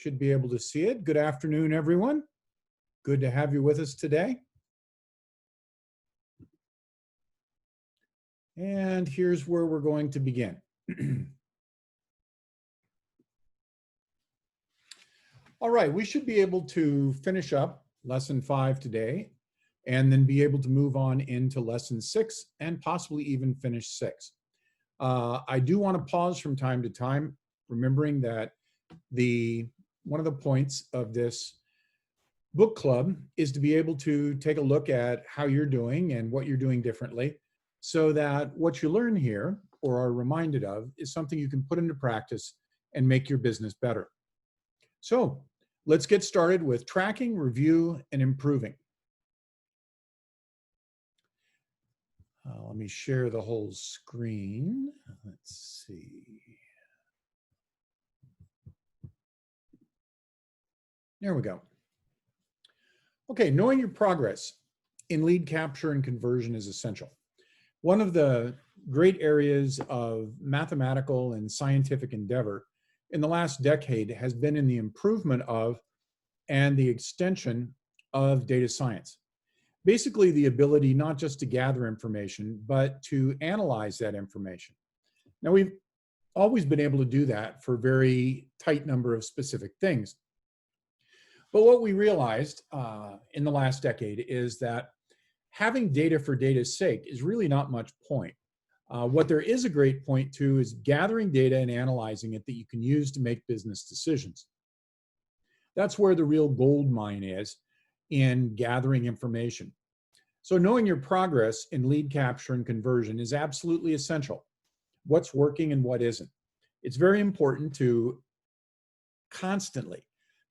Should be able to see it. Good afternoon, everyone. Good to have you with us today. And here's where we're going to begin. All right, we should be able to finish up lesson 5 today and then be able to move on into lesson 6 and possibly even finish 6. I do want to pause from time to time, remembering that one of the points of this book club is to be able to take a look at how you're doing and what you're doing differently, so that what you learn here or are reminded of is something you can put into practice and make your business better. So let's get started with tracking, review, and improving. Let me share the whole screen. Let's see. There we go. Okay, knowing your progress in lead capture and conversion is essential. One of the great areas of mathematical and scientific endeavor in the last decade has been in the improvement of and the extension of data science. Basically, the ability not just to gather information, but to analyze that information. Now, we've always been able to do that for a very tight number of specific things. But what we realized in the last decade is that having data for data's sake is really not much point. What there is a great point to is gathering data and analyzing it that you can use to make business decisions. That's where the real gold mine is in gathering information. So knowing your progress in lead capture and conversion is absolutely essential. What's working and what isn't. It's very important to constantly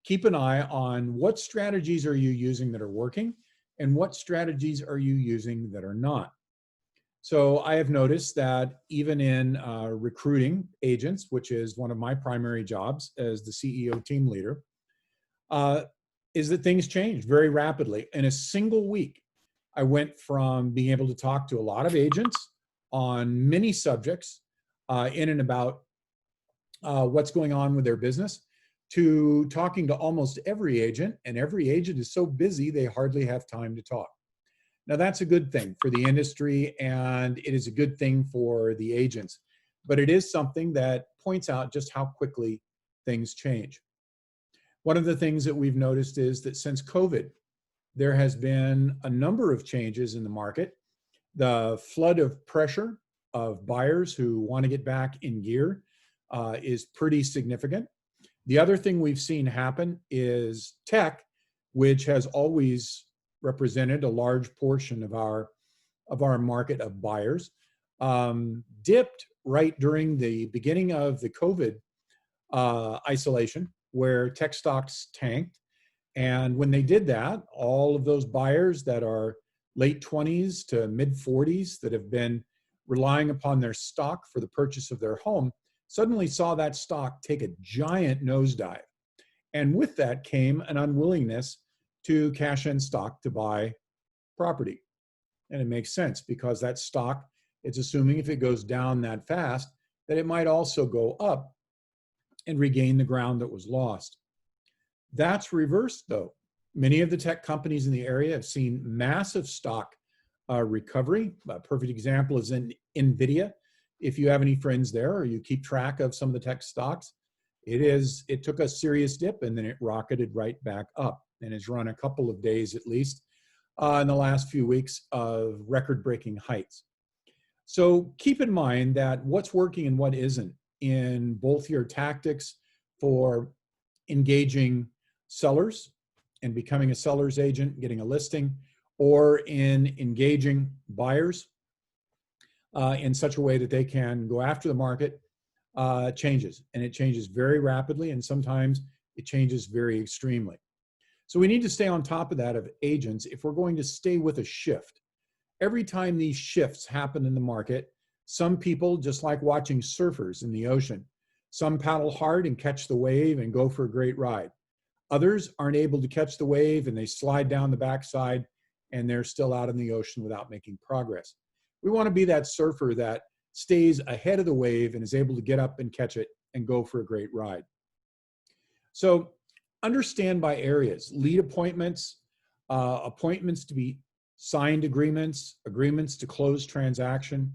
keep an eye on what strategies are you using that are working and what strategies are you using that are not. So I have noticed that even in recruiting agents, which is one of my primary jobs as the CEO team leader, is that things change very rapidly. In a single week, I went from being able to talk to a lot of agents on many subjects in and about what's going on with their business, to talking to almost every agent, and every agent is so busy they hardly have time to talk. Now that's a good thing for the industry, and it is a good thing for the agents, but it is something that points out just how quickly things change. One of the things that we've noticed is that since COVID, there has been a number of changes in the market. The flood of pressure of buyers who want to get back in gear is pretty significant. The other thing we've seen happen is tech, which has always represented a large portion of our market of buyers, dipped right during the beginning of the COVID isolation, where tech stocks tanked. And when they did that, all of those buyers that are late 20s to mid 40s that have been relying upon their stock for the purchase of their home suddenly saw that stock take a giant nosedive. And with that came an unwillingness to cash in stock to buy property. And it makes sense, because that stock, it's assuming if it goes down that fast, that it might also go up and regain the ground that was lost. That's reversed though. Many of the tech companies in the area have seen massive stock recovery. A perfect example is in NVIDIA. If you have any friends there or you keep track of some of the tech stocks, it took a serious dip and then it rocketed right back up and has run a couple of days at least in the last few weeks of record-breaking heights. So keep in mind that what's working and what isn't in both your tactics for engaging sellers and becoming a seller's agent, getting a listing, or in engaging buyers in such a way that they can go after the market, changes. And it changes very rapidly, and sometimes it changes very extremely. So we need to stay on top of that of agents if we're going to stay with a shift. Every time these shifts happen in the market, some people just like watching surfers in the ocean. Some paddle hard and catch the wave and go for a great ride. Others aren't able to catch the wave and they slide down the backside and they're still out in the ocean without making progress. We want to be that surfer that stays ahead of the wave and is able to get up and catch it and go for a great ride. So understand by areas, lead appointments, appointments to be signed agreements, agreements to close transaction.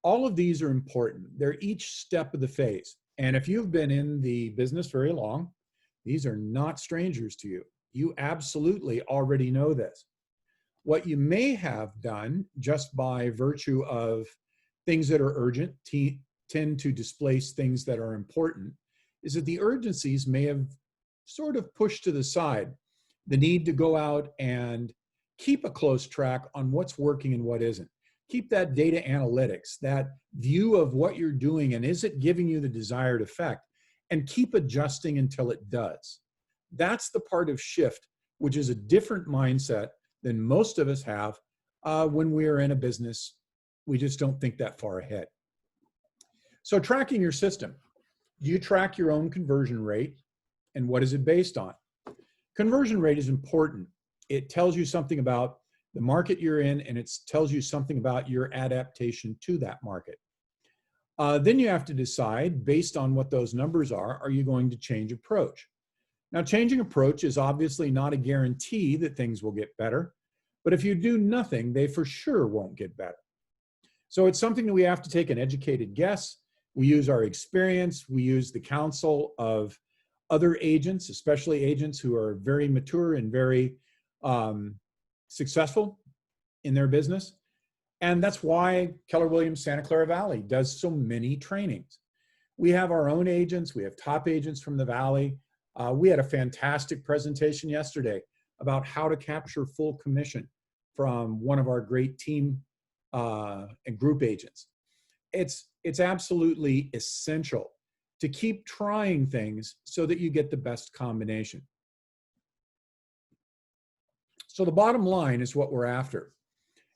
All of these are important. They're each step of the phase. And if you've been in the business very long, these are not strangers to you. You absolutely already know this. What you may have done just by virtue of things that are urgent tend to displace things that are important is that the urgencies may have sort of pushed to the side the need to go out and keep a close track on what's working and what isn't. Keep that data analytics, that view of what you're doing and is it giving you the desired effect, and keep adjusting until it does. That's the part of shift, which is a different mindset than most of us have when we are in a business. We just don't think that far ahead. So tracking your system. Do you track your own conversion rate, and what is it based on? Conversion rate is important. It tells you something about the market you're in, and it tells you something about your adaptation to that market. Then you have to decide, based on what those numbers are you going to change approach? Now, changing approach is obviously not a guarantee that things will get better, but if you do nothing, they for sure won't get better. So it's something that we have to take an educated guess. We use our experience. We use the counsel of other agents, especially agents who are very mature and very successful in their business. And that's why Keller Williams Santa Clara Valley does so many trainings. We have our own agents. We have top agents from the Valley. We had a fantastic presentation yesterday about how to capture full commission from one of our great team and group agents. It's absolutely essential to keep trying things so that you get the best combination. So the bottom line is what we're after.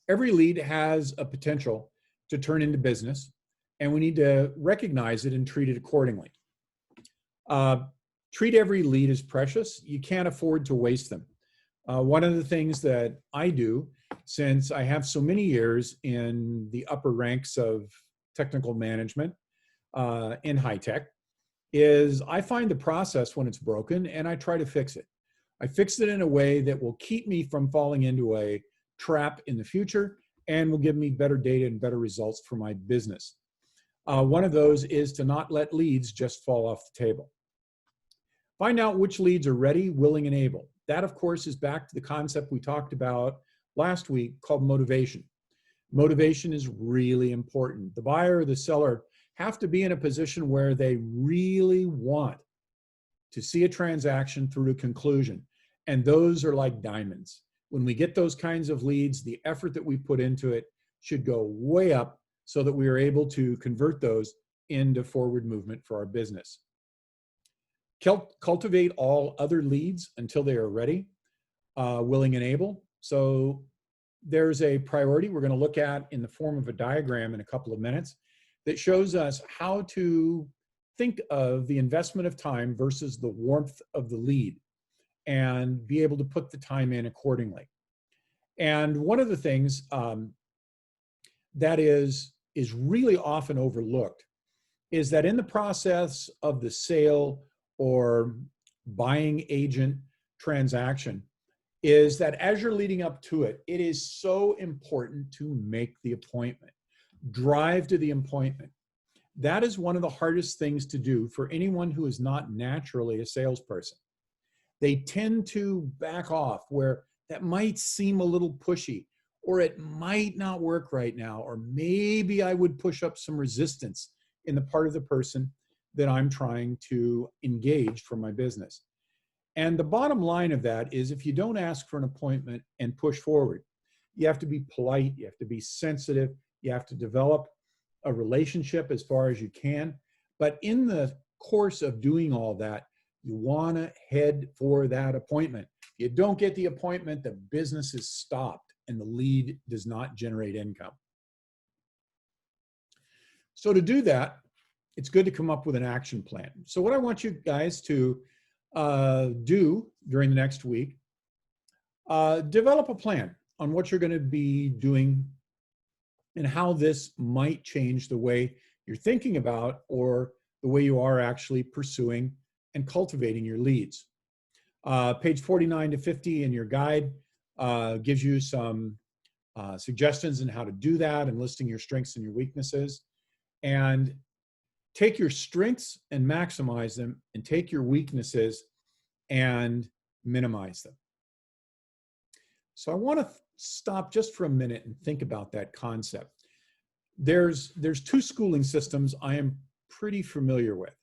Every lead has a potential to turn into business, and we need to recognize it and treat it accordingly. Treat every lead as precious. You can't afford to waste them. One of the things that I do, since I have so many years in the upper ranks of technical management in high tech, is I find the process when it's broken and I try to fix it. I fix it in a way that will keep me from falling into a trap in the future and will give me better data and better results for my business. One of those is to not let leads just fall off the table. Find out which leads are ready, willing, and able. That, of course, is back to the concept we talked about last week called motivation. Motivation is really important. The buyer or the seller have to be in a position where they really want to see a transaction through to conclusion. And those are like diamonds. When we get those kinds of leads, the effort that we put into it should go way up so that we are able to convert those into forward movement for our business. Cultivate all other leads until they are ready, willing, and able. So there's a priority we're going to look at in the form of a diagram in a couple of minutes that shows us how to think of the investment of time versus the warmth of the lead and be able to put the time in accordingly. And one of the things that is really often overlooked is that in the process of the sale or buying agent transaction is that as you're leading up to it, it is so important to make the appointment. Drive to the appointment. That is one of the hardest things to do for anyone who is not naturally a salesperson. They tend to back off where that might seem a little pushy, or it might not work right now, or maybe I would push up some resistance in the part of the person that I'm trying to engage for my business. And the bottom line of that is if you don't ask for an appointment and push forward, you have to be polite, you have to be sensitive, you have to develop a relationship as far as you can. But in the course of doing all that, you want to head for that appointment. If you don't get the appointment, the business is stopped and the lead does not generate income. So to do that, it's good to come up with an action plan. So what I want you guys to do during the next week, develop a plan on what you're going to be doing and how this might change the way you're thinking about or the way you are actually pursuing and cultivating your leads. Page 49 to 50 in your guide gives you some suggestions on how to do that and listing your strengths and your weaknesses. And take your strengths and maximize them, and take your weaknesses and minimize them. So I want to stop just for a minute and think about that concept. There's two schooling systems I am pretty familiar with.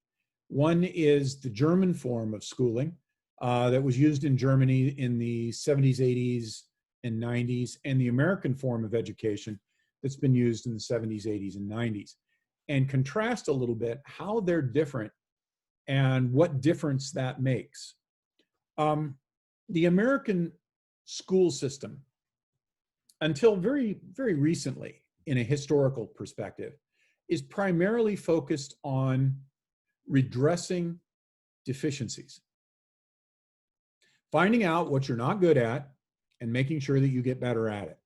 One is the German form of schooling that was used in Germany in the 70s, 80s, and 90s, and the American form of education that's been used in the 70s, 80s, and 90s. And contrast a little bit how they're different and what difference that makes. The American school system, until very, very recently, in a historical perspective, is primarily focused on redressing deficiencies. Finding out what you're not good at and making sure that you get better at it.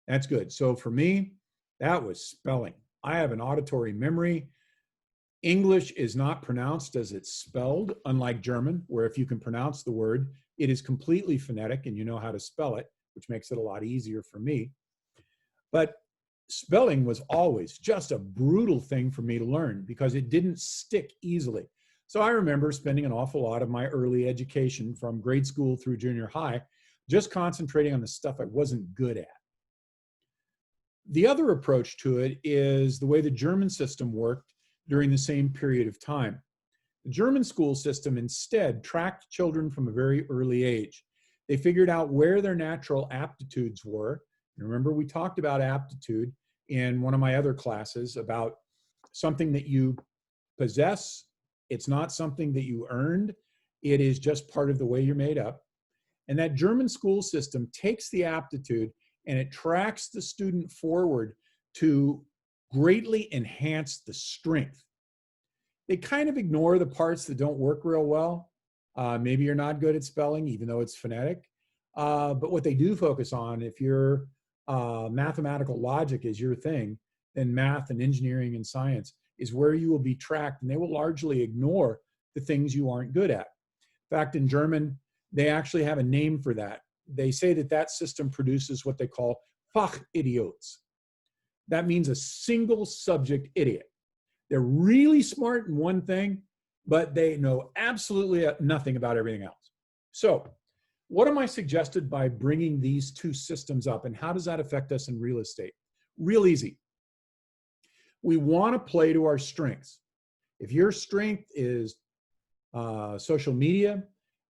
That's good. So for me, that was spelling. I have an auditory memory. English is not pronounced as it's spelled, unlike German, where if you can pronounce the word, it is completely phonetic and you know how to spell it, which makes it a lot easier for me. But spelling was always just a brutal thing for me to learn because it didn't stick easily. So I remember spending an awful lot of my early education from grade school through junior high just concentrating on the stuff I wasn't good at. The other approach to it is the way the German system worked during the same period of time. The German school system instead tracked children from a very early age. They figured out where their natural aptitudes were. And remember, we talked about aptitude in one of my other classes about something that you possess. It's not something that you earned. It is just part of the way you're made up. And that German school system takes the aptitude and it tracks the student forward to greatly enhance the strength. They kind of ignore the parts that don't work real well. Maybe you're not good at spelling, even though it's phonetic. But what they do focus on, if your mathematical logic is your thing, then math and engineering and science is where you will be tracked, and they will largely ignore the things you aren't good at. In fact, in German, they actually have a name for that. They say that that system produces what they call Fachidiots. That means a single subject idiot. They're really smart in one thing, but they know absolutely nothing about everything else. So what am I suggested by bringing these two systems up, and how does that affect us in real estate? Real easy. We want to play to our strengths. If your strength is social media,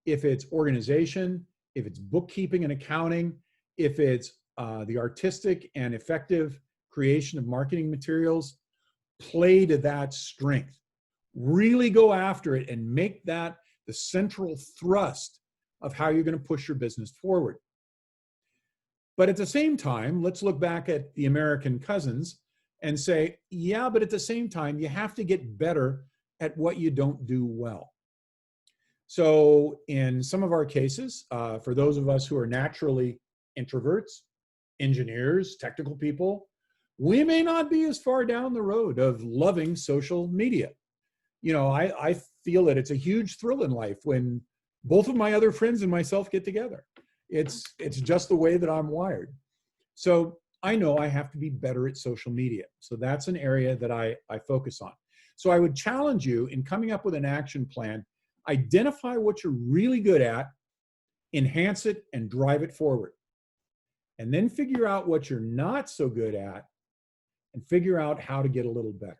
if it's organization, if it's bookkeeping and accounting, if it's the artistic and effective creation of marketing materials, play to that strength. Really go after it and make that the central thrust of how you're going to push your business forward. But at the same time, let's look back at the American cousins and say, yeah, but at the same time, you have to get better at what you don't do well. So in some of our cases, for those of us who are naturally introverts, engineers, technical people, we may not be as far down the road of loving social media. You know, I feel that it's a huge thrill in life when both of my other friends and myself get together. It's just the way that I'm wired. So I know I have to be better at social media. So that's an area that I focus on. So I would challenge you in coming up with an action plan, identify what you're really good at, enhance it, and drive it forward. And then figure out what you're not so good at and figure out how to get a little better.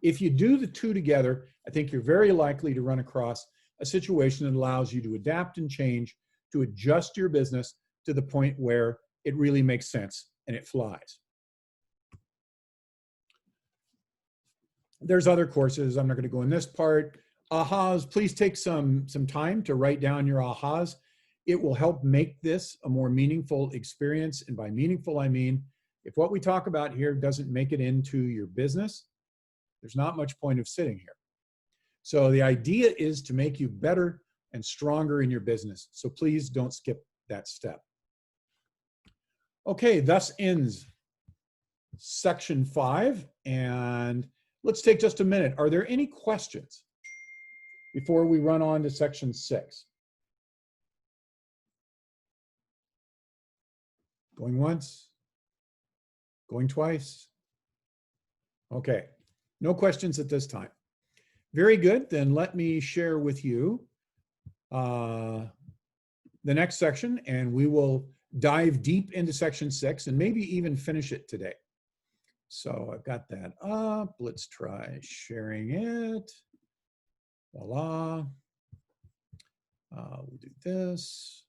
If you do the two together, I think you're very likely to run across a situation that allows you to adapt and change, to adjust your business to the point where it really makes sense and it flies. There's other courses. I'm not going to go in this part. Ahas, please take some time to write down your ahas. It will help make this a more meaningful experience. And by meaningful, I mean, if what we talk about here doesn't make it into your business, there's not much point of sitting here. So the idea is to make you better and stronger in your business. So please don't skip that step. Okay, thus ends section 5. And let's take just a minute. Are there any questions before we run on to section 6? Going once, going twice. Okay, no questions at this time. Very good, then let me share with you the next section, and we will dive deep into section 6 and maybe even finish it today. So I've got that up. Let's try sharing it. Voila. We'll do this,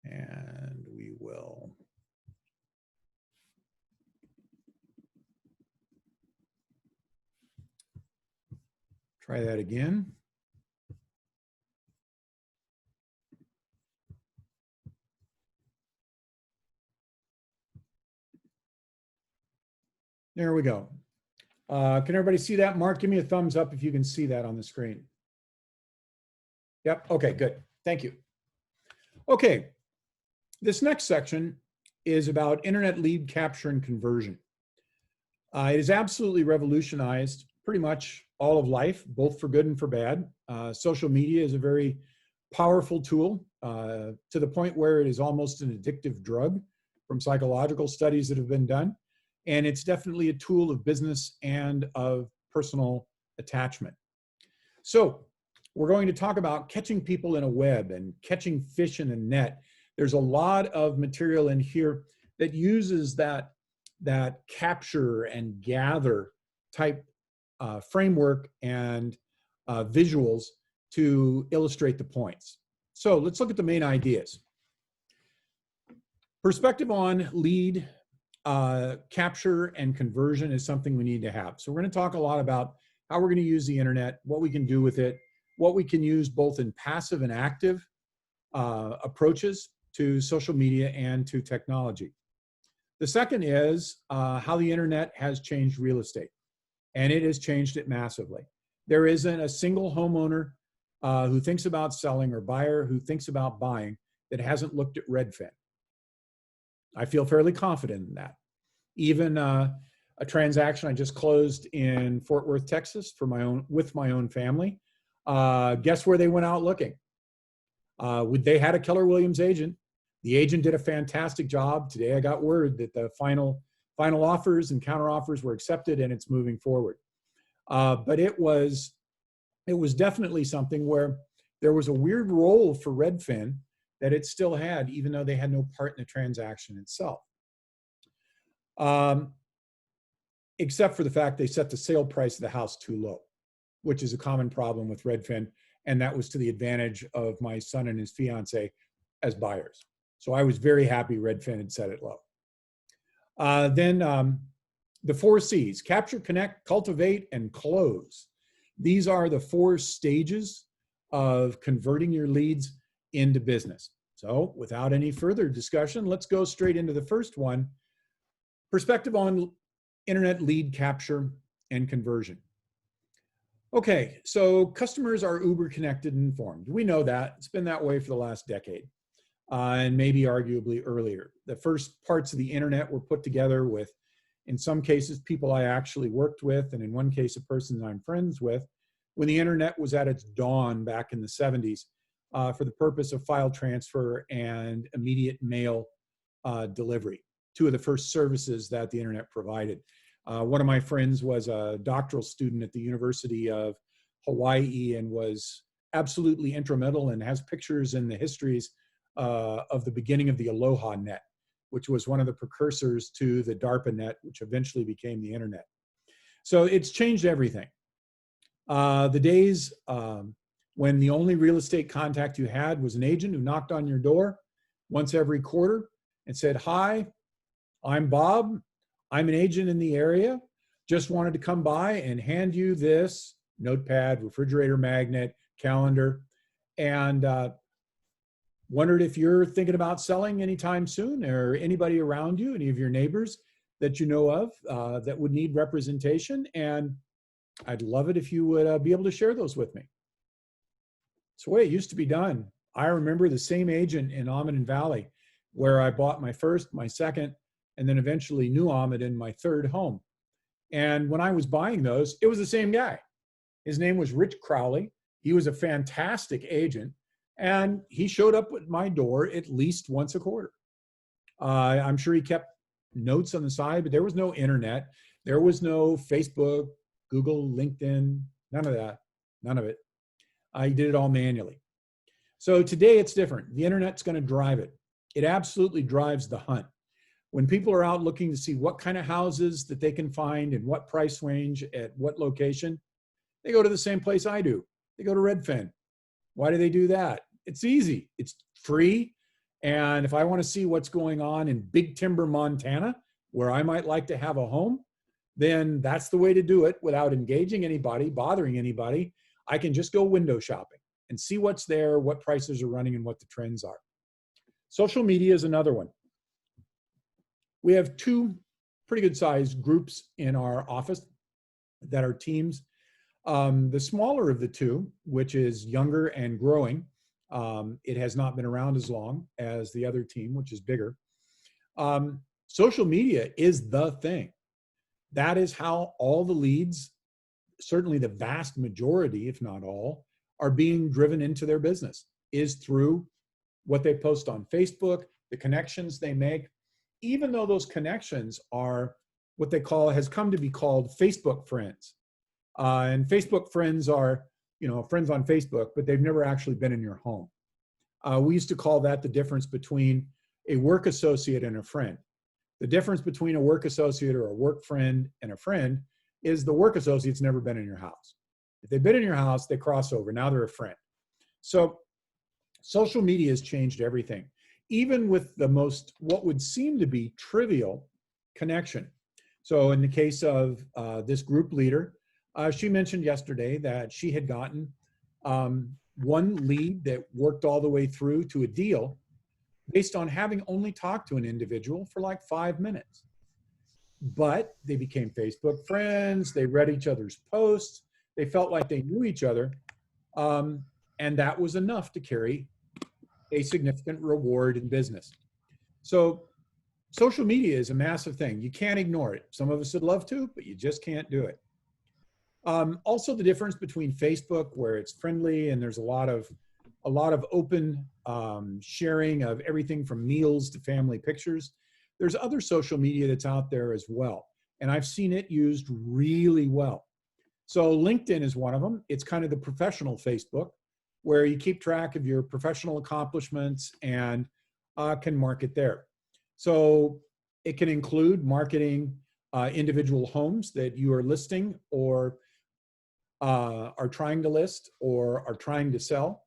and we will try that again. There we go. Can everybody see that? Mark, give me a thumbs up if you can see that on the screen. Yep, okay, good. Thank you. Okay, this next section is about internet lead capture and conversion. It has absolutely revolutionized pretty much all of life, both for good and for bad. Social media is a very powerful tool to the point where it is almost an addictive drug from psychological studies that have been done. And it's definitely a tool of business and of personal attachment. So we're going to talk about catching people in a web and catching fish in a net. There's a lot of material in here that uses that capture and gather type framework and visuals to illustrate the points. So let's look at the main ideas. Perspective on lead capture and conversion is something we need to have. So we're going to talk a lot about how we're going to use the internet, what we can do with it, what we can use both in passive and active approaches to social media and to technology. The second is how the internet has changed real estate, and it has changed it massively. There isn't a single homeowner who thinks about selling or buyer who thinks about buying that hasn't looked at Redfin. I feel fairly confident in that. Even a transaction I just closed in Fort Worth, Texas with my own family. Guess where they went out looking? They had a Keller Williams agent. The agent did a fantastic job. Today I got word that the final offers and counter offers were accepted and it's moving forward. But it was definitely something where there was a weird role for Redfin that it still had, even though they had no part in the transaction itself. Except for the fact they set the sale price of the house too low, which is a common problem with Redfin. And that was to the advantage of my son and his fiance as buyers. So I was very happy Redfin had set it low. Then the 4 C's: capture, connect, cultivate, and close. These are the 4 stages of converting your leads into business. So without any further discussion, let's go straight into the first one: perspective on internet lead capture and conversion. Okay, so customers are uber connected and informed. We know that. It's been that way for the last decade, and maybe arguably earlier. The first parts of the internet were put together with, in some cases, people I actually worked with, and in one case, a person I'm friends with, when the internet was at its dawn back in the 70s, for the purpose of file transfer and immediate mail delivery, 2 of the first services that the internet provided. One of my friends was a doctoral student at the University of Hawaii and was absolutely instrumental and has pictures in the histories of the beginning of the Aloha Net, which was one of the precursors to the DARPA Net, which eventually became the internet. So it's changed everything. The days when the only real estate contact you had was an agent who knocked on your door once every quarter and said, "Hi, I'm Bob. I'm an agent in the area. Just wanted to come by and hand you this notepad, refrigerator magnet, calendar, and wondered if you're thinking about selling anytime soon, or anybody around you, any of your neighbors that you know of that would need representation. And I'd love it if you would be able to share those with me." It's the way it used to be done. I remember the same agent in Ahmedin Valley where I bought my first, my second, and then eventually New Ahmedin, my 3rd home. And when I was buying those, it was the same guy. His name was Rich Crowley. He was a fantastic agent, and he showed up at my door at least once a quarter. I'm sure he kept notes on the side, but there was no internet. There was no Facebook, Google, LinkedIn, none of that, none of it. He did it all manually. So today it's different. The internet's going to drive it. It absolutely drives the hunt. When people are out looking to see what kind of houses that they can find in what price range at what location, they go to the same place I do. They go to Redfin. Why do they do that? It's easy. It's free. And if I want to see what's going on in Big Timber, Montana, where I might like to have a home, then that's the way to do it without engaging anybody, bothering anybody. I can just go window shopping and see what's there, what prices are running, and what the trends are. Social media is another one. We have two pretty good sized groups in our office that are teams. The smaller of the two, which is younger and growing, it has not been around as long as the other team, which is bigger. Social media is the thing. That is how all the leads, certainly the vast majority, if not all, are being driven into their business, is through what they post on Facebook, the connections they make, even though those connections are what they call, has come to be called Facebook friends. And Facebook friends are, friends on Facebook, but they've never actually been in your home. We used to call that the difference between a work associate and a friend. The difference between a work associate or a work friend and a friend is the work associate's never been in your house. If they've been in your house, they cross over. Now they're a friend. So social media has changed everything, even with the most, what would seem to be trivial connection. So in the case of this group leader, she mentioned yesterday that she had gotten one lead that worked all the way through to a deal based on having only talked to an individual for like 5 minutes. But they became Facebook friends, they read each other's posts, they felt like they knew each other, and that was enough to carry a significant reward in business. So social media is a massive thing. You can't ignore it. Some of us would love to, but you just can't do it. Also, the difference between Facebook, where it's friendly and there's a lot of open sharing of everything from meals to family pictures. There's other social media that's out there as well, and I've seen it used really well. So LinkedIn is one of them. It's kind of the professional Facebook, where you keep track of your professional accomplishments and can market there. So it can include marketing individual homes that you are listing or are trying to list or are trying to sell.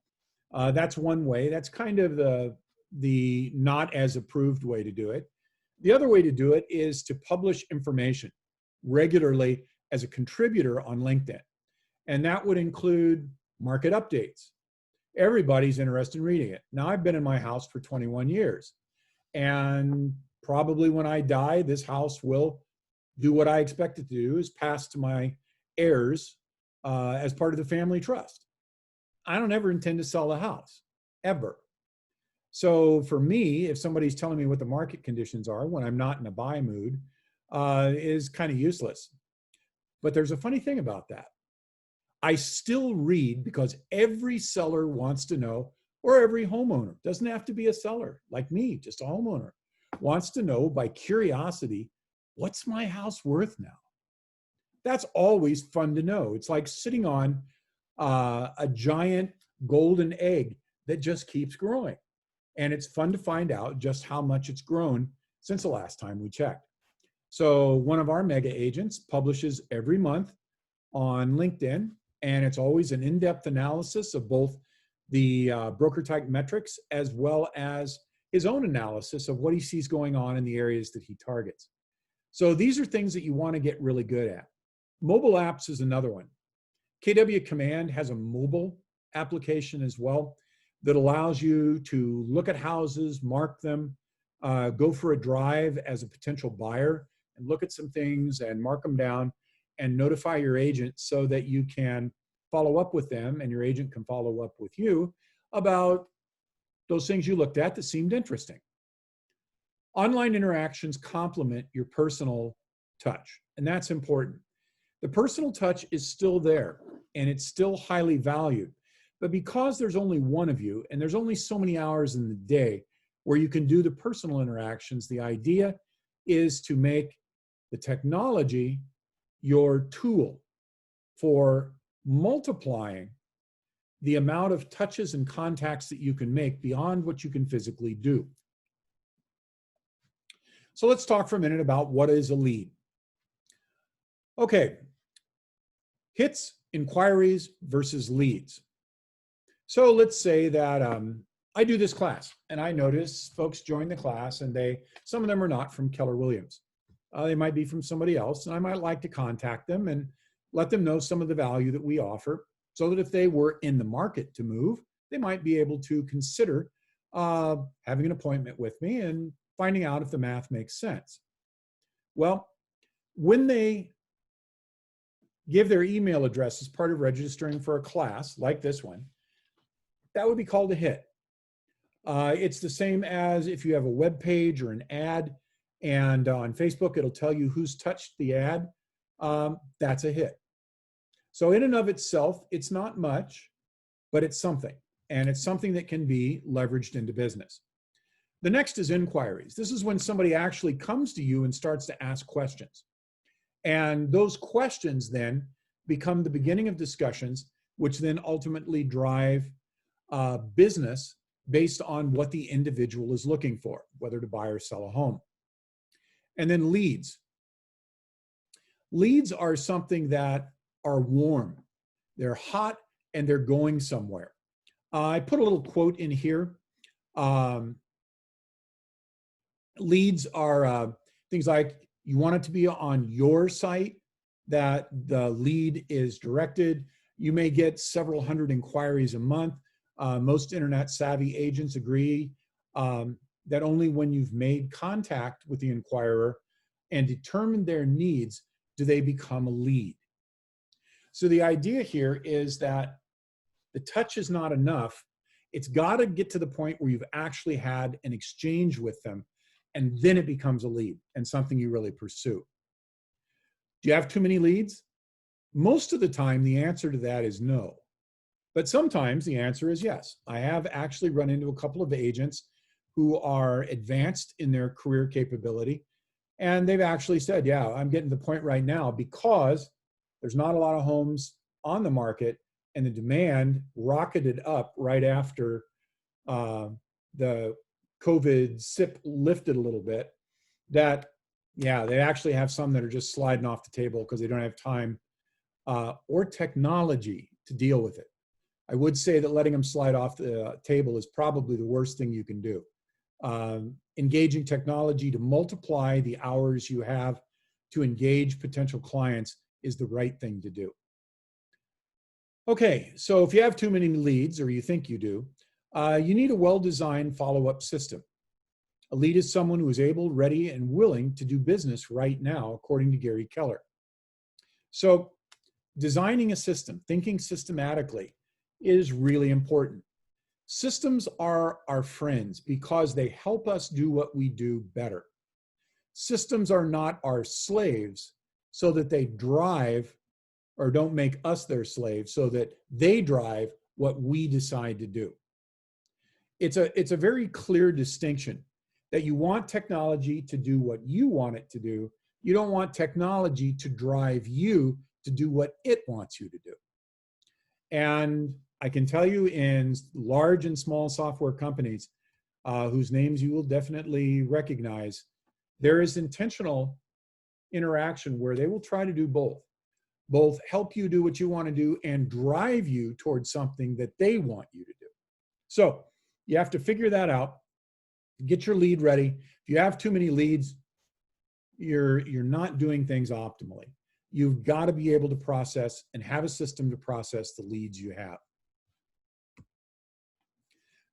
That's one way. That's kind of the not as approved way to do it. The other way to do it is to publish information regularly as a contributor on LinkedIn. And that would include market updates. Everybody's interested in reading it. Now, I've been in my house for 21 years. And probably when I die, this house will do what I expect it to do, is pass to my heirs as part of the family trust. I don't ever intend to sell the house, ever. So for me, if somebody's telling me what the market conditions are when I'm not in a buy mood, is kind of useless. But there's a funny thing about that. I still read, because every seller wants to know, or every homeowner, doesn't have to be a seller like me, just a homeowner, wants to know by curiosity, what's my house worth now? That's always fun to know. It's like sitting on a giant golden egg that just keeps growing. And it's fun to find out just how much it's grown since the last time we checked. So one of our mega agents publishes every month on LinkedIn, and it's always an in-depth analysis of both the broker type metrics as well as his own analysis of what he sees going on in the areas that he targets. So these are things that you want to get really good at. Mobile apps is another one. KW Command has a mobile application as well that allows you to look at houses, mark them, go for a drive as a potential buyer and look at some things and mark them down and notify your agent so that you can follow up with them and your agent can follow up with you about those things you looked at that seemed interesting. Online interactions complement your personal touch, and that's important. The personal touch is still there and it's still highly valued, but because there's only one of you and there's only so many hours in the day, where you can do the personal interactions. The idea is to make the technology your tool for multiplying the amount of touches and contacts that you can make beyond what you can physically do. So let's talk for a minute about what is a lead. Okay, hits, inquiries versus leads. So let's say that I do this class and I notice folks join the class and some of them are not from Keller Williams. They might be from somebody else, and I might like to contact them and let them know some of the value that we offer, so that if they were in the market to move, they might be able to consider having an appointment with me and finding out if the math makes sense. Well, when they give their email address as part of registering for a class like this one, that would be called a hit. It's the same as if you have a web page or an ad, and on Facebook, it'll tell you who's touched the ad. That's a hit. So in and of itself, it's not much, but it's something. And it's something that can be leveraged into business. The next is inquiries. This is when somebody actually comes to you and starts to ask questions. And those questions then become the beginning of discussions, which then ultimately drive business based on what the individual is looking for, whether to buy or sell a home. And then leads. Leads are something that are warm. They're hot and they're going somewhere. I put a little quote in here. Leads are things like, you want it to be on your site, that the lead is directed. You may get several hundred inquiries a month. Most internet savvy agents agree that only when you've made contact with the inquirer and determined their needs do they become a lead. So the idea here is that the touch is not enough. It's got to get to the point where you've actually had an exchange with them, and then it becomes a lead and something you really pursue. Do you have too many leads? Most of the time, the answer to that is no. But sometimes the answer is yes. I have actually run into a couple of agents who are advanced in their career capability, and they've actually said, yeah, I'm getting to the point right now because there's not a lot of homes on the market, and the demand rocketed up right after the COVID SIP lifted a little bit, that, yeah, they actually have some that are just sliding off the table because they don't have time or technology to deal with it. I would say that letting them slide off the table is probably the worst thing you can do. Engaging technology to multiply the hours you have to engage potential clients is the right thing to do. Okay, so if you have too many leads, or you think you do, you need a well-designed follow-up system. A lead is someone who is able, ready, and willing to do business right now, according to Gary Keller. So designing a system, thinking systematically, is really important. Systems are our friends because they help us do what we do better. Systems are not our slaves so that they drive, or don't make us their slaves so that they drive what we decide to do. It's a very clear distinction that you want technology to do what you want it to do. You don't want technology to drive you to do what it wants you to do. And I can tell you, in large and small software companies whose names you will definitely recognize, there is intentional interaction where they will try to do both help you do what you want to do and drive you towards something that they want you to do. So you have to figure that out, get your lead ready. If you have too many leads, you're not doing things optimally. You've got to be able to process and have a system to process the leads you have.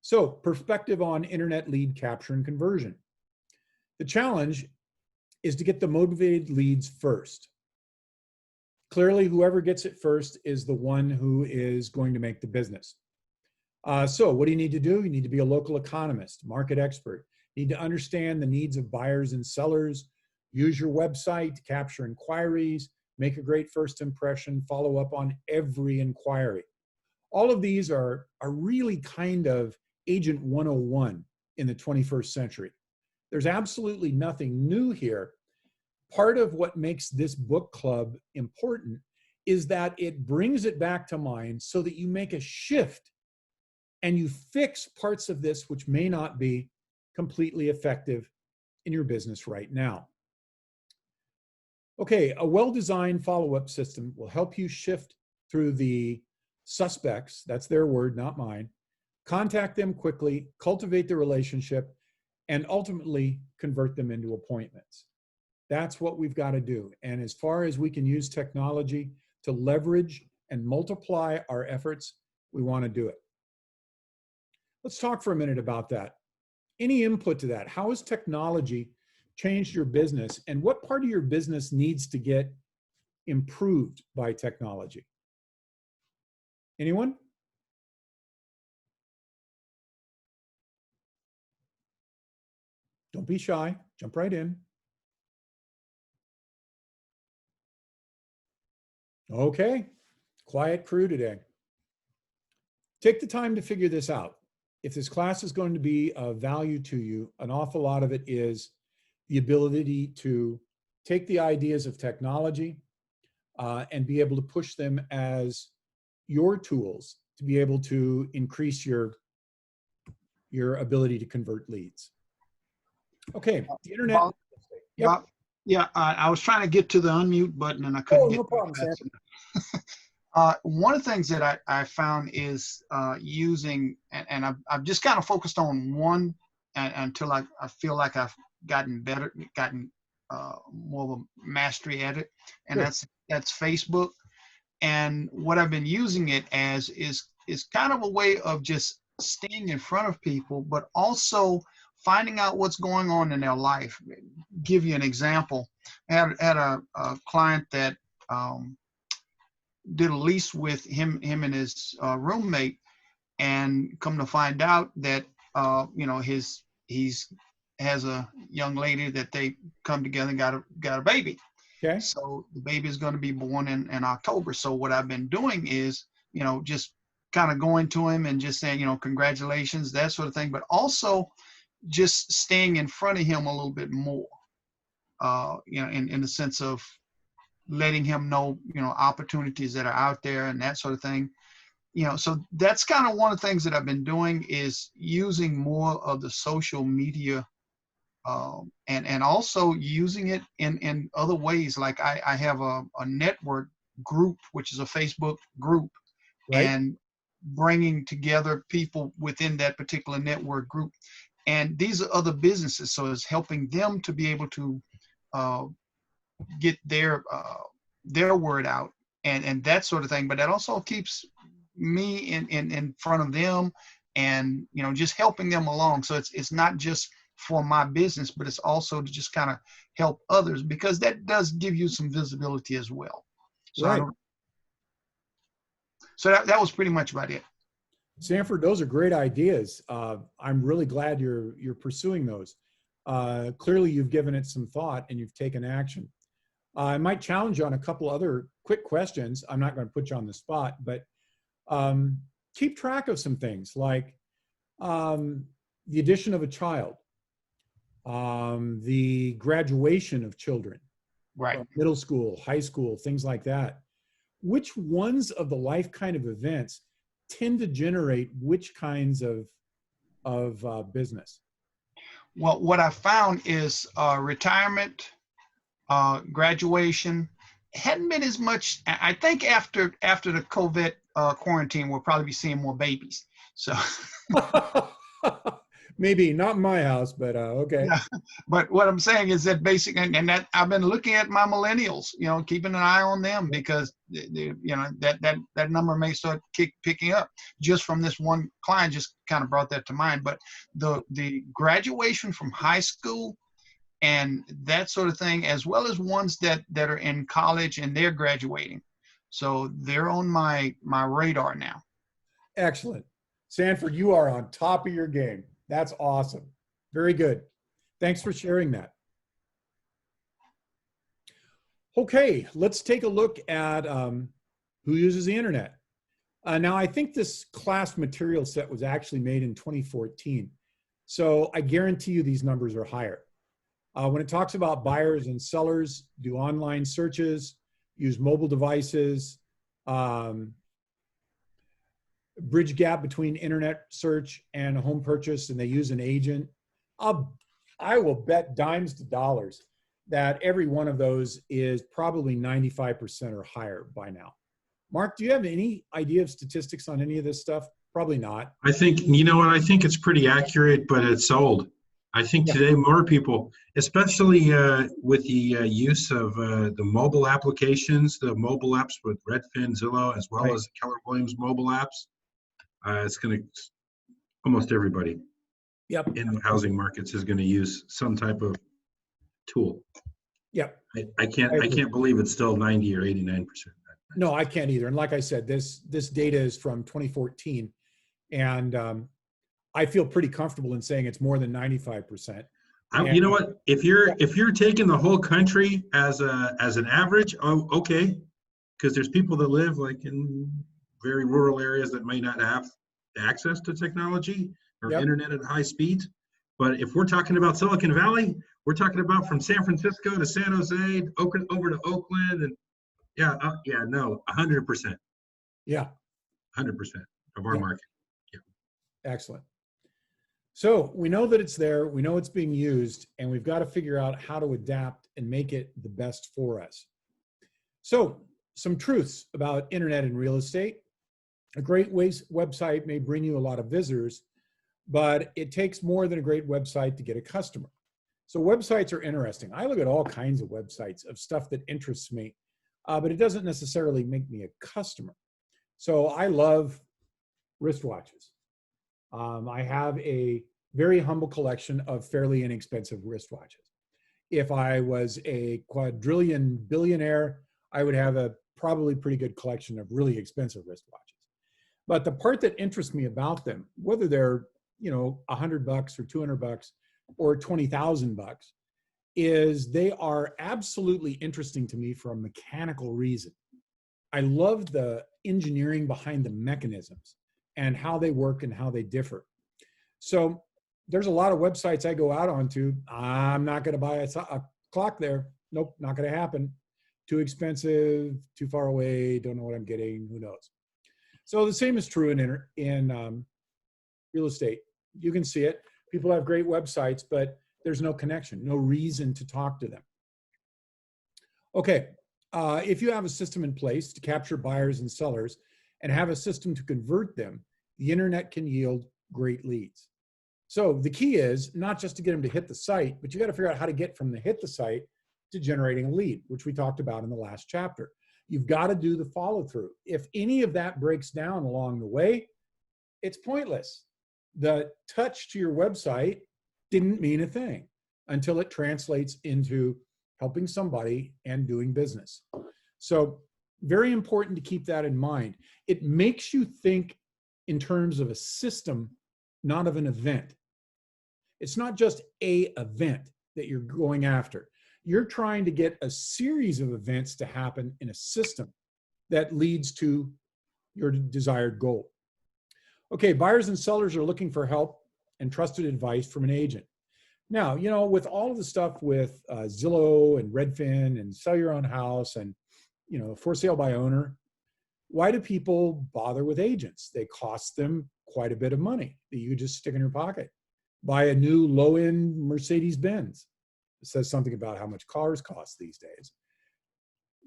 So, perspective on internet lead capture and conversion. The challenge is to get the motivated leads first. Clearly, whoever gets it first is the one who is going to make the business. So what do you need to do? You need to be a local economist, market expert. You need to understand the needs of buyers and sellers, use your website to capture inquiries, make a great first impression, follow up on every inquiry. All of these are really kind of Agent 101 in the 21st century. There's absolutely nothing new here. Part of what makes this book club important is that it brings it back to mind so that you make a shift and you fix parts of this which may not be completely effective in your business right now. Okay, a well-designed follow-up system will help you shift through the suspects, that's their word, not mine, contact them quickly, cultivate the relationship, and ultimately convert them into appointments. That's what we've got to do. And as far as we can use technology to leverage and multiply our efforts, we want to do it. Let's talk for a minute about that. Any input to that? How has technology changed your business, and what part of your business needs to get improved by technology? Anyone? Don't be shy. Jump right in. Okay, quiet crew today. Take the time to figure this out. If this class is going to be of value to you, an awful lot of it is the ability to take the ideas of technology and be able to push them as your tools to be able to increase your ability to convert leads. Okay, the internet. Bob, Yep. Bob, yeah, I was trying to get to the unmute button and I couldn't get no problem, Sam. one of the things that I found is using, and I've just kind of focused on one until I feel like I've gotten better, more of a mastery at it, and Good. that's Facebook. And what I've been using it as is kind of a way of just staying in front of people, but also finding out what's going on in their life. Give you an example. I had a client that did a lease with him and his roommate, and come to find out that he's has a young lady that they come together and got a baby. Okay. So the baby is going to be born in October. So what I've been doing is, just kind of going to him and just saying, congratulations, that sort of thing, but also just staying in front of him a little bit more, in the sense of letting him know, opportunities that are out there and that sort of thing. So that's kind of one of the things that I've been doing, is using more of the social media, and also using it in other ways. Like I have a network group, which is a Facebook group, Right. and bringing together people within that particular network group. And these are other businesses, so it's helping them to be able to get their word out and that sort of thing. But that also keeps me in front of them, and just helping them along. So it's not just for my business, but it's also to just kind of help others, because that does give you some visibility as well. So Right. So that was pretty much about it. Sanford, those are great ideas. I'm really glad you're pursuing those. Clearly, you've given it some thought and you've taken action. I might challenge you on a couple other quick questions. I'm not going to put you on the spot, but keep track of some things like the addition of a child, the graduation of children, Right. middle school, high school, things like that. Which ones of the life kind of events tend to generate which kinds of business? Well, what I found is retirement, graduation hadn't been as much. I think after the COVID quarantine, we'll probably be seeing more babies. So maybe not in my house, but okay. Yeah. But what I'm saying is that basically, and that I've been looking at my millennials, keeping an eye on them, because that number may start picking up. Just from this one client, just kind of brought that to mind. But the graduation from high school and that sort of thing, as well as ones that are in college and they're graduating, so they're on my radar now. Excellent. Sanford, you are on top of your game. That's awesome. Very good. Thanks for sharing that. Okay, let's take a look at who uses the internet. Now, I think this class material set was actually made in 2014. So I guarantee you these numbers are higher. When it talks about buyers and sellers, do online searches, use mobile devices, bridge gap between internet search and a home purchase, and they use an agent. I will bet dimes to dollars that every one of those is probably 95% or higher by now. Mark, do you have any idea of statistics on any of this stuff? Probably not. I think, you know what, I think it's pretty accurate, but it's old. I think Yeah. today more people, especially with the use of the mobile applications, the mobile apps with Redfin, Zillow, as well Right. as Keller Williams mobile apps, it's going to, almost everybody Yep. in the housing markets is going to use some type of tool. Yep. I I agree. can't believe it's still 90 or 89%. No, I can't either. And like I said, this data is from 2014, and I feel pretty comfortable in saying it's more than 95%. You know what? If you're taking the whole country as an average, oh, okay, because there's people that live like in very rural areas that may not have access to technology or Yep. internet at high speeds. But if we're talking about Silicon Valley, we're talking about from San Francisco to San Jose, Oakland, over to Oakland, and yeah, 100%, Yeah. 100% of our Yeah. market. Excellent. So we know that it's there, we know it's being used, and we've got to figure out how to adapt and make it the best for us. So some truths about internet and real estate. A great website may bring you a lot of visitors, but it takes more than a great website to get a customer. So websites are interesting. I look at all kinds of websites of stuff that interests me, but it doesn't necessarily make me a customer. So I love wristwatches. I have a very humble collection of fairly inexpensive wristwatches. If I was a quadrillion billionaire, I would have a probably pretty good collection of really expensive wristwatches. But the part that interests me about them, whether they're, $100 or $200 or $20,000, is they are absolutely interesting to me for a mechanical reason. I love the engineering behind the mechanisms and how they work and how they differ. So there's a lot of websites I go out onto. I'm not going to buy a clock there. Nope, not going to happen. Too expensive, too far away, don't know what I'm getting, who knows. So the same is true in real estate. You can see it. People have great websites, but there's no connection, no reason to talk to them. Okay, if you have a system in place to capture buyers and sellers and have a system to convert them, the internet can yield great leads. So the key is not just to get them to hit the site, but you got to figure out how to get from the hit the site to generating a lead, which we talked about in the last chapter. You've got to do the follow through. If any of that breaks down along the way, it's pointless. The touch to your website didn't mean a thing until it translates into helping somebody and doing business. So very important to keep that in mind. It makes you think in terms of a system, not of an event. It's not just an event that you're going after. You're trying to get a series of events to happen in a system that leads to your desired goal. Okay, buyers and sellers are looking for help and trusted advice from an agent. Now, with all of the stuff with Zillow and Redfin and sell your own house and, for sale by owner, why do people bother with agents? They cost them quite a bit of money that you just stick in your pocket. Buy a new low-end Mercedes-Benz. It says something about how much cars cost these days.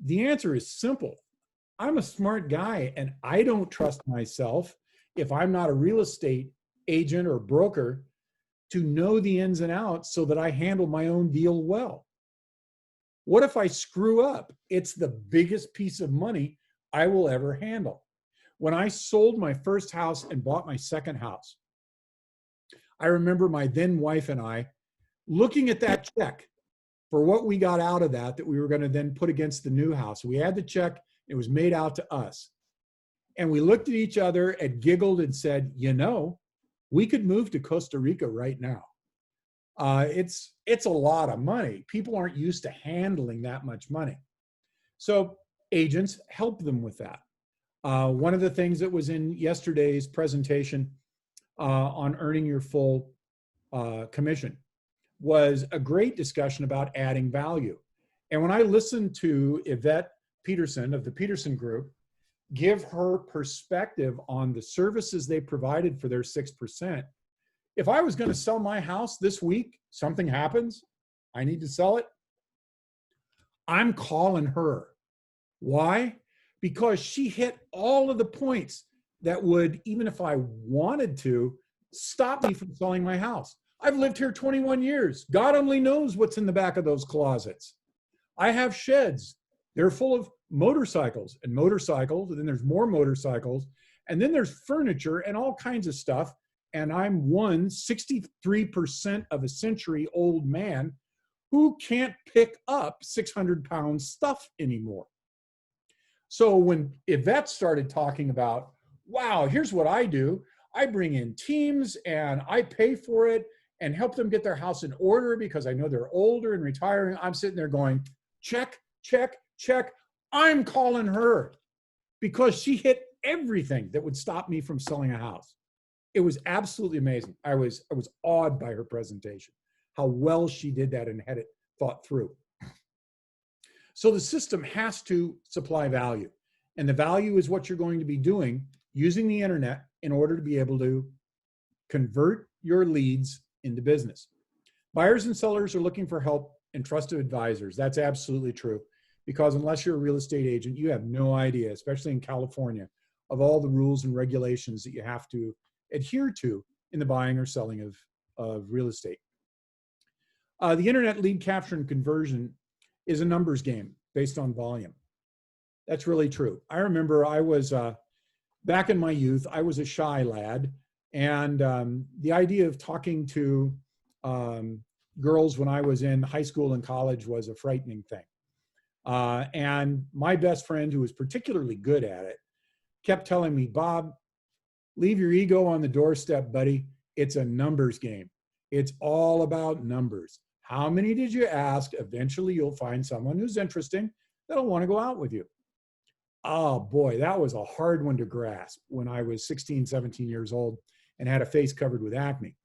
The answer is simple. I'm a smart guy, and I don't trust myself if I'm not a real estate agent or broker to know the ins and outs so that I handle my own deal well. What if I screw up? It's the biggest piece of money I will ever handle. When I sold my first house and bought my second house, I remember my then wife and I looking at that check for what we got out of that we were going to then put against the new house. We had the check, it was made out to us. And we looked at each other and giggled and said, we could move to Costa Rica right now. It's a lot of money. People aren't used to handling that much money. So agents help them with that. One of the things that was in yesterday's presentation on earning your full commission was a great discussion about adding value. And when I listened to Yvette Peterson of the Peterson Group give her perspective on the services they provided for their 6%, if I was going to sell my house this week, something happens, I need to sell it, I'm calling her. Why? Because she hit all of the points that would, even if I wanted to, stop me from selling my house. I've lived here 21 years. God only knows what's in the back of those closets. I have sheds. They're full of motorcycles, and then there's more motorcycles, and then there's furniture and all kinds of stuff. And I'm 63% of a century old man who can't pick up 600-pound stuff anymore. So when Yvette started talking about, wow, here's what I do. I bring in teams and I pay for it and help them get their house in order because I know they're older and retiring. I'm sitting there going, check, check, check. I'm calling her because she hit everything that would stop me from selling a house. It was absolutely amazing. I was awed by her presentation, how well she did that and had it thought through. So the system has to supply value, and the value is what you're going to be doing using the internet in order to be able to convert your leads into business. Buyers and sellers are looking for help and trusted advisors. That's absolutely true, because unless you're a real estate agent, you have no idea, especially in California, of all the rules and regulations that you have to adhere to in the buying or selling of real estate. The internet lead capture and conversion is a numbers game based on volume. That's really true. I remember I was, back in my youth, I was a shy lad, and the idea of talking to girls when I was in high school and college was a frightening thing. And my best friend, who was particularly good at it, kept telling me, Bob, leave your ego on the doorstep, buddy. It's a numbers game. It's all about numbers. How many did you ask? Eventually you'll find someone who's interesting that'll want to go out with you. Oh boy, that was a hard one to grasp when I was 16, 17 years old and had a face covered with acne.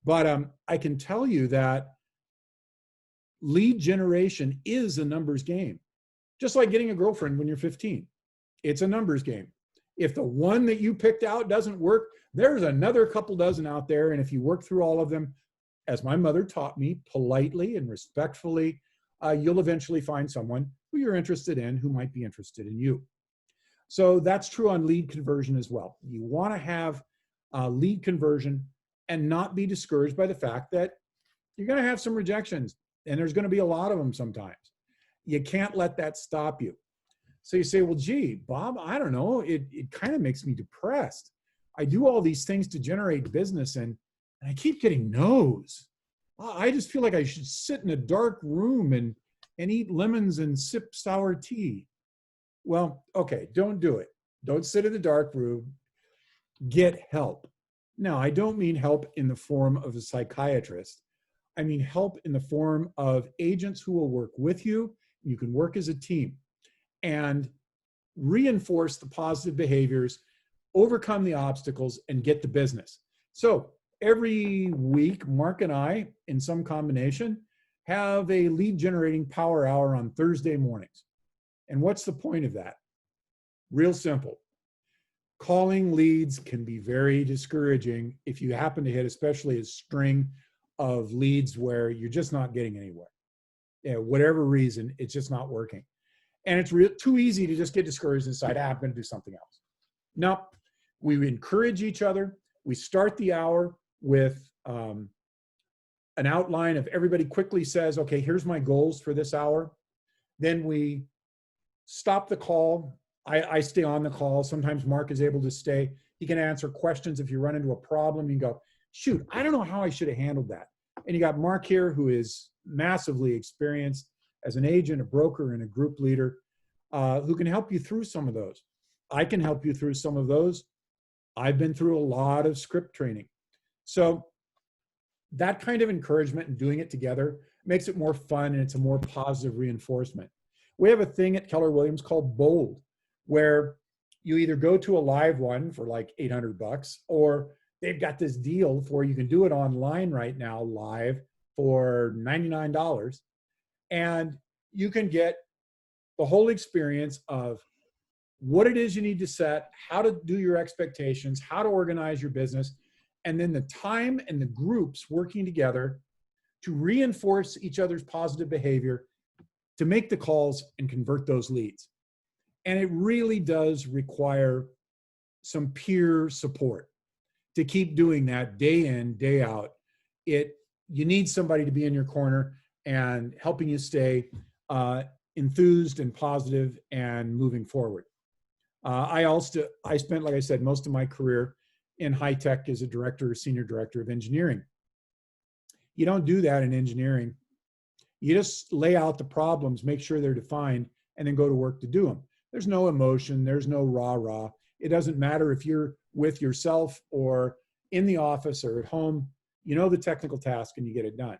But I can tell you that lead generation is a numbers game. Just like getting a girlfriend when you're 15. It's a numbers game. If the one that you picked out doesn't work, there's another couple dozen out there. And if you work through all of them, as my mother taught me, politely and respectfully, you'll eventually find someone who you're interested in, who might be interested in you. So that's true on lead conversion as well. You want to have lead conversion and not be discouraged by the fact that you're going to have some rejections, and there's going to be a lot of them sometimes. You can't let that stop you. So you say, well, gee, Bob, I don't know. It kind of makes me depressed. I do all these things to generate business, and I keep getting no's. I just feel like I should sit in a dark room and eat lemons and sip sour tea. Well, okay, don't do it. Don't sit in the dark room. Get help. Now, I don't mean help in the form of a psychiatrist. I mean help in the form of agents who will work with you. You can work as a team and reinforce the positive behaviors, overcome the obstacles, and get the business. So every week, Mark and I, in some combination, have a lead generating power hour on Thursday mornings. And what's the point of that? Real simple. Calling leads can be very discouraging if you happen to hit especially a string of leads where you're just not getting anywhere. Whatever reason, it's just not working. And it's too easy to just get discouraged and decide, I'm going to do something else. No, we encourage each other. We start the hour with an outline of everybody quickly says, okay, here's my goals for this hour. Then we stop the call. I stay on the call. Sometimes Mark is able to stay. He can answer questions if you run into a problem. You go, shoot, I don't know how I should have handled that. And you got Mark here, who is massively experienced as an agent, a broker, and a group leader, who can help you through some of those. I can help you through some of those. I've been through a lot of script training. So that kind of encouragement and doing it together makes it more fun, and it's a more positive reinforcement. We have a thing at Keller Williams called Bold, where you either go to a live one for like $800 or they've got this deal for you can do it online right now live for $99. And you can get the whole experience of what it is you need to set, how to do your expectations, how to organize your business, and then the time and the groups working together to reinforce each other's positive behavior, to make the calls and convert those leads. And it really does require some peer support to keep doing that day in, day out. You need somebody to be in your corner and helping you stay enthused and positive and moving forward. I spent, like I said, most of my career in high tech as a director or senior director of engineering. You don't do that in engineering. You just lay out the problems, make sure they're defined, and then go to work to do them. There's no emotion, there's no rah-rah. It doesn't matter if you're with yourself or in the office or at home. You know the technical task and you get it done.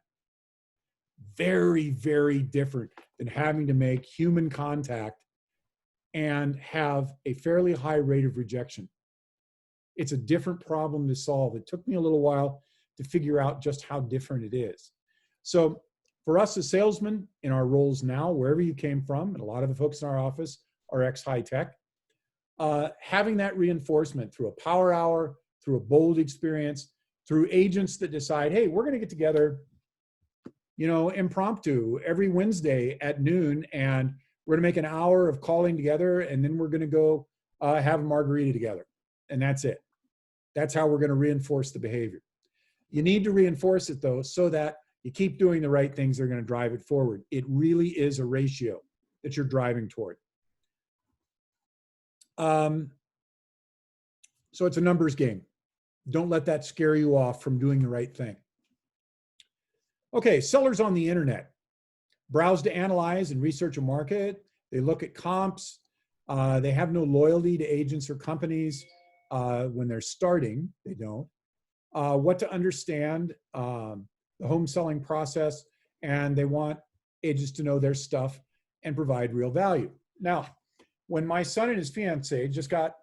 Very, very different than having to make human contact and have a fairly high rate of rejection. It's a different problem to solve. It took me a little while to figure out just how different it is. So for us as salesmen in our roles now, wherever you came from, and a lot of the folks in our office are ex-high tech, having that reinforcement through a power hour, through a bold experience, through agents that decide, hey, we're going to get together, impromptu every Wednesday at noon, and we're going to make an hour of calling together, and then we're going to go have a margarita together. And that's it. That's how we're going to reinforce the behavior. You need to reinforce it, though, so that you keep doing the right things that are going to drive it forward. It really is a ratio that you're driving toward. So it's a numbers game. Don't let that scare you off from doing the right thing. Okay, sellers on the internet. Browse to analyze and research a market. They look at comps. They have no loyalty to agents or companies when they're starting. They don't. What to understand the home selling process, and they want agents to know their stuff and provide real value. Now, when my son and his fiance just got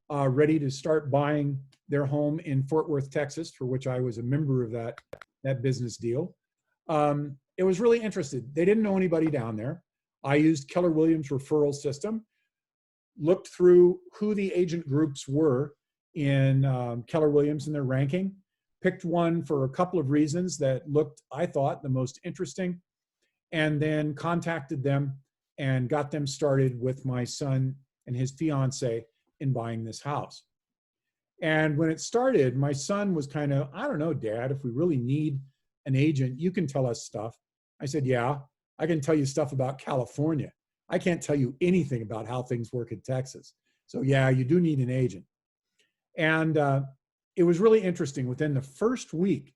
ready to start buying their home in Fort Worth, Texas, for which I was a member of that business deal, it was really interesting. They didn't know anybody down there. I used Keller Williams referral system, looked through who the agent groups were in Keller Williams in their ranking, picked one for a couple of reasons that looked, I thought, the most interesting, and then contacted them and got them started with my son and his fiance in buying this house. And when it started, my son was kind of, I don't know, Dad, if we really need an agent, you can tell us stuff. I said, yeah, I can tell you stuff about California. I can't tell you anything about how things work in Texas. So yeah, you do need an agent. And it was really interesting. Within the first week,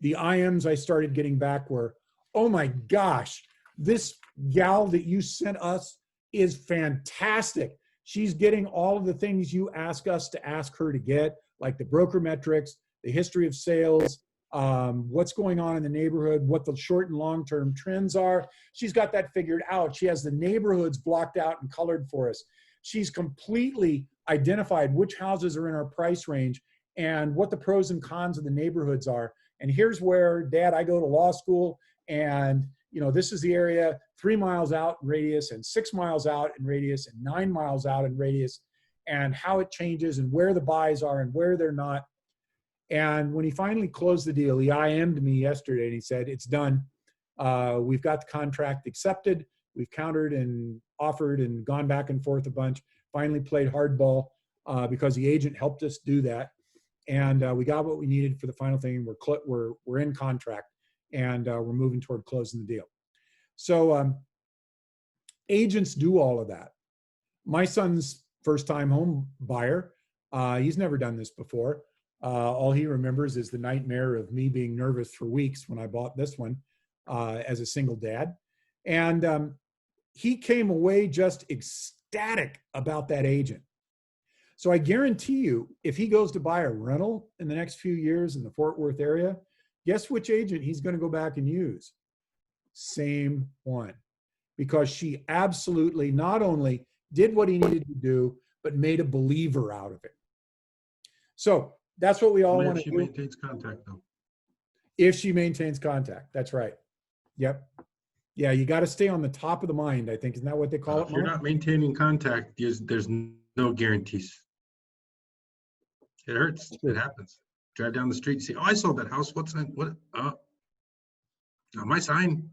the IMs I started getting back were, oh my gosh, this gal that you sent us is fantastic. She's getting all of the things you ask us to ask her to get, like the broker metrics, the history of sales, what's going on in the neighborhood, what the short and long-term trends are. She's got that figured out. She has the neighborhoods blocked out and colored for us. She's completely identified which houses are in our price range and what the pros and cons of the neighborhoods are. And here's where, Dad, I go to law school, and this is the area 3 miles out in radius and 6 miles out in radius and 9 miles out in radius, and how it changes and where the buys are and where they're not. And when he finally closed the deal, he IM'd me yesterday and he said, it's done. We've got the contract accepted. We've countered and offered and gone back and forth a bunch, finally played hardball because the agent helped us do that. And we got what we needed for the final thing. We're in contract, and we're moving toward closing the deal. So agents do all of that. My son's first-time home buyer, he's never done this before. All he remembers is the nightmare of me being nervous for weeks when I bought this one as a single dad. And he came away just ecstatic about that agent. So I guarantee you, if he goes to buy a rental in the next few years in the Fort Worth area, guess which agent he's going to go back and use? Same one. Because she absolutely not only did what he needed to do, but made a believer out of it. So That's what we all Only want if to she do. maintains contact though. If she maintains contact. That's right. Yep. Yeah, you got to stay on the top of the mind, I think. Isn't that what they call it, If you're Mark? not maintaining contact, there's no guarantees. It hurts. That's It true. happens. Drive down the street, see, oh, I sold that house. What's that? What? My sign.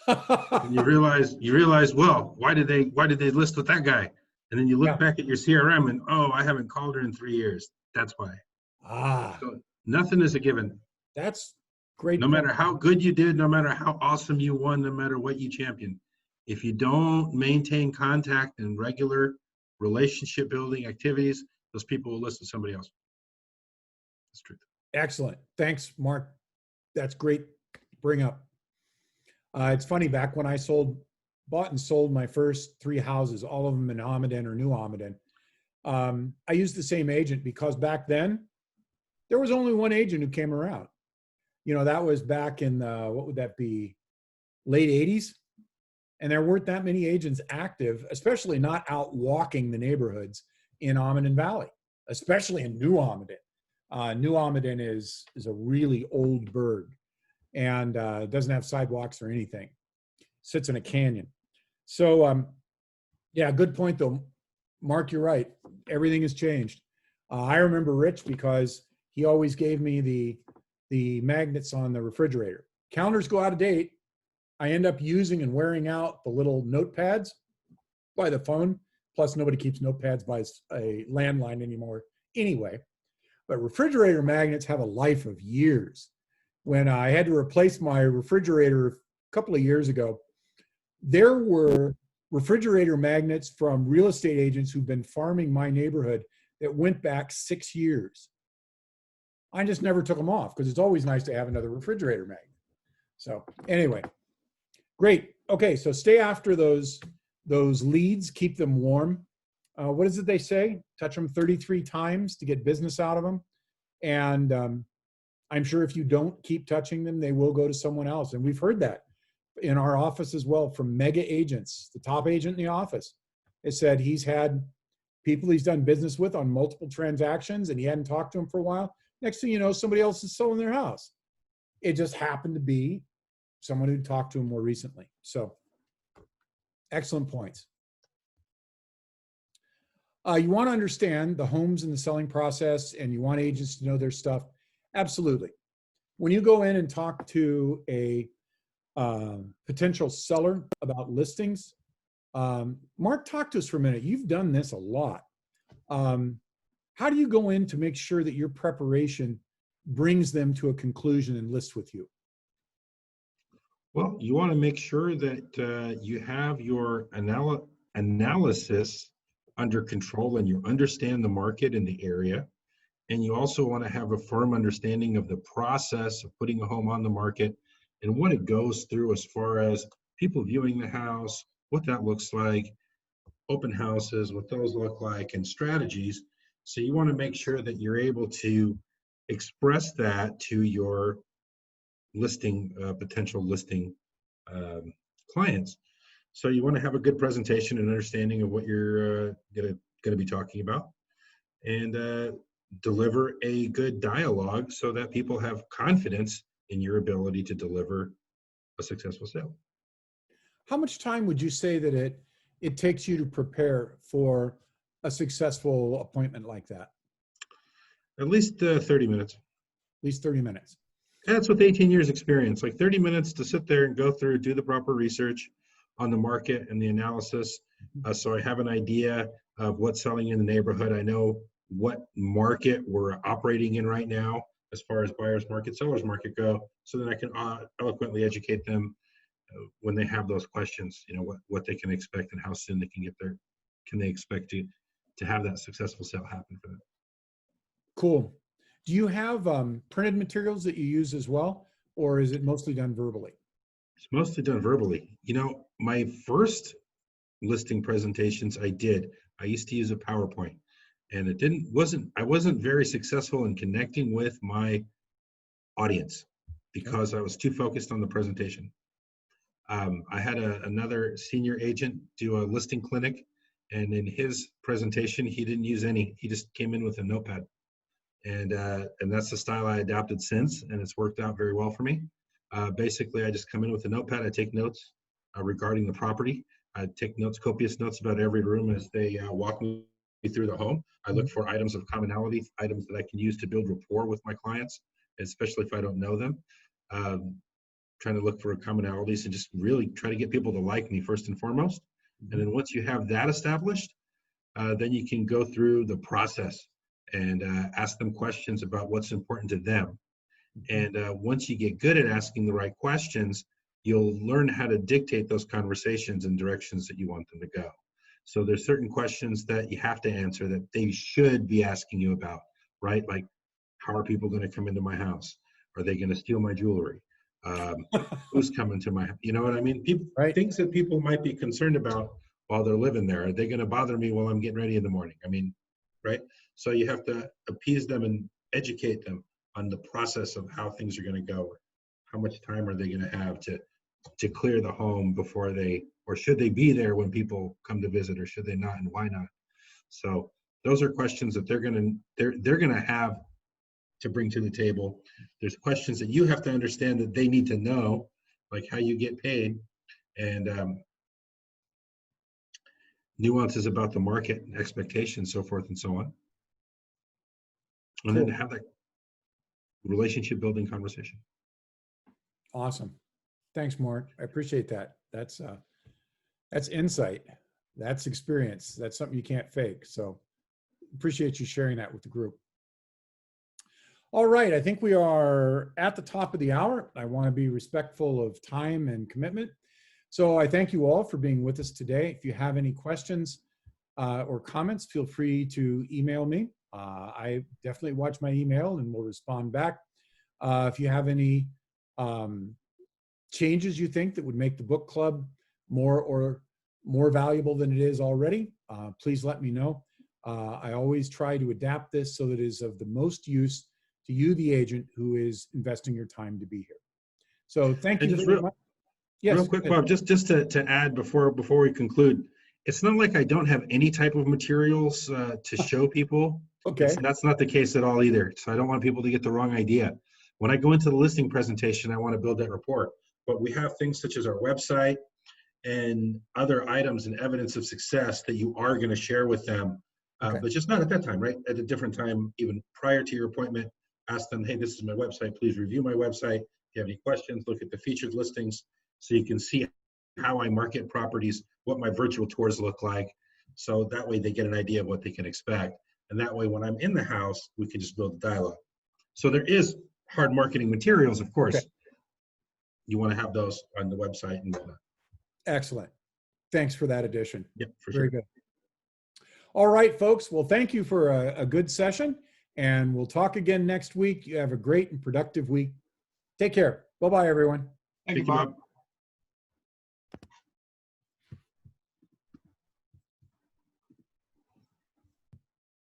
And you realize, well, why did they list with that guy? And then you look Yeah. back at your CRM and, oh, I haven't called her in 3 years. That's why. Ah, So nothing is a given. that's great No point. matter how good you did, no matter how awesome you won, no matter what you championed, if you don't maintain contact and regular relationship building activities, those people will list with somebody else. That's true. Excellent. Thanks, Mark. That's great. Bring up. It's funny, back when I bought and sold my first 3 houses, all of them in Almaden or New Almaden, I used the same agent because back then there was only one agent who came around. You know, that was back in the, what would that be, late 80s? And there weren't that many agents active, especially not out walking the neighborhoods in Almaden Valley, especially in New Almaden. New Almaden is a really old burg and doesn't have sidewalks or anything. Sits in a canyon. So, yeah, good point though. Mark, you're right. Everything has changed. I remember Rich because he always gave me the magnets on the refrigerator. Counters go out of date. I end up using and wearing out the little notepads by the phone. Plus, nobody keeps notepads by a landline anymore anyway. But refrigerator magnets have a life of years. When I had to replace my refrigerator a couple of years ago, there were refrigerator magnets from real estate agents who've been farming my neighborhood that went back 6 years. I just never took them off because it's always nice to have another refrigerator magnet. So anyway, great. Okay, so stay after those leads, keep them warm. What is it they say? Touch them 33 times to get business out of them. And I'm sure if you don't keep touching them, they will go to someone else. And we've heard that in our office as well from mega agents. The top agent in the office has said he's had people he's done business with on multiple transactions and he hadn't talked to them for a while. Next thing you know, somebody else is selling their house. It just happened to be someone who talked to him more recently. So excellent points. You want to understand the homes and the selling process and you want agents to know their stuff. Absolutely. When you go in and talk to a potential seller about listings, Mark, talk to us for a minute. You've done this a lot. How do you go in to make sure that your preparation brings them to a conclusion and list with you? Well, you want to make sure that you have your analysis under control and you understand the market in the area. And you also want to have a firm understanding of the process of putting a home on the market and what it goes through as far as people viewing the house, what that looks like, open houses, what those look like, and strategies. So you want to make sure that you're able to express that to your listing, potential listing clients. So you want to have a good presentation and understanding of what you're going to be talking about, and deliver a good dialogue so that people have confidence in your ability to deliver a successful sale. How much time would you say that it takes you to prepare for a successful appointment like that? At least 30 minutes. At least 30 minutes. And that's with 18 years experience, like 30 minutes to sit there and go through, do the proper research on the market and the analysis. So I have an idea of what's selling in the neighborhood. I know what market we're operating in right now as far as buyer's market, seller's market go, so that I can eloquently educate them when they have those questions, you know, what they can expect and how soon they can they expect to have that successful sale happen for them. Cool. Do you have printed materials that you use as well, or is it mostly done verbally? It's mostly done verbally. You know, my first listing presentations I used to use a PowerPoint, and I wasn't very successful in connecting with my audience because I was too focused on the presentation. I had another senior agent do a listing clinic, and in his presentation, he didn't use any. He just came in with a notepad, And that's the style I adopted since, and it's worked out very well for me. Basically, I just come in with a notepad. I take notes regarding the property. I take notes, copious notes about every room as they walk me through the home. I look for items of commonality, items that I can use to build rapport with my clients, especially if I don't know them. Trying to look for commonalities and just really try to get people to like me first and foremost. And then once you have that established, then you can go through the process and ask them questions about what's important to them. And once you get good at asking the right questions, you'll learn how to dictate those conversations in directions that you want them to go. So there's certain questions that you have to answer that they should be asking you about, right? Like, how are people going to come into my house? Are they going to steal my jewelry? Who's coming to my, you know what I mean? People, Right. things that people might be concerned about while they're living there. Are they going to bother me while I'm getting ready in the morning? I mean, right? So you have to appease them and educate them on the process of how things are going to go. How much time are they going to have to clear the home before they, or should they be there when people come to visit, or should they not, and why not? So those are questions that they're going to have to bring to the table. There's questions that you have to understand that they need to know, like how you get paid, and nuances about the market, expectations, so forth and so on. And then to have that relationship building conversation. Awesome. Thanks, Mark. I appreciate that. That's insight. That's experience. That's something you can't fake. So appreciate you sharing that with the group. All right. I think we are at the top of the hour. I want to be respectful of time and commitment. So I thank you all for being with us today. If you have any questions or comments, feel free to email me. I definitely watch my email and will respond back. If you have any changes you think that would make the book club more valuable than it is already, please let me know. I always try to adapt this so that it is of the most use to you, the agent, who is investing your time to be here. So thank you very much. Yes, real quick, Bob, just to add before we conclude, it's not like I don't have any type of materials to show people. Okay. That's not the case at all either. So I don't want people to get the wrong idea. When I go into the listing presentation, I want to build that rapport. But we have things such as our website and other items and evidence of success that you are going to share with them, but just not at that time, right? At a different time, even prior to your appointment, ask them, hey, this is my website. Please review my website. If you have any questions, look at the featured listings so you can see how I market properties, what my virtual tours look like. So that way they get an idea of what they can expect. And that way, when I'm in the house, we can just build a dialogue. So there is hard marketing materials, of course. Okay. You want to have those on the website and whatnot. Excellent. Thanks for that addition. Yep, for Very sure. good. All right, folks. Well, thank you for a good session, and we'll talk again next week. You have a great and productive week. Take care. Bye-bye, everyone. Thank you, Thank you, Bob. Bob.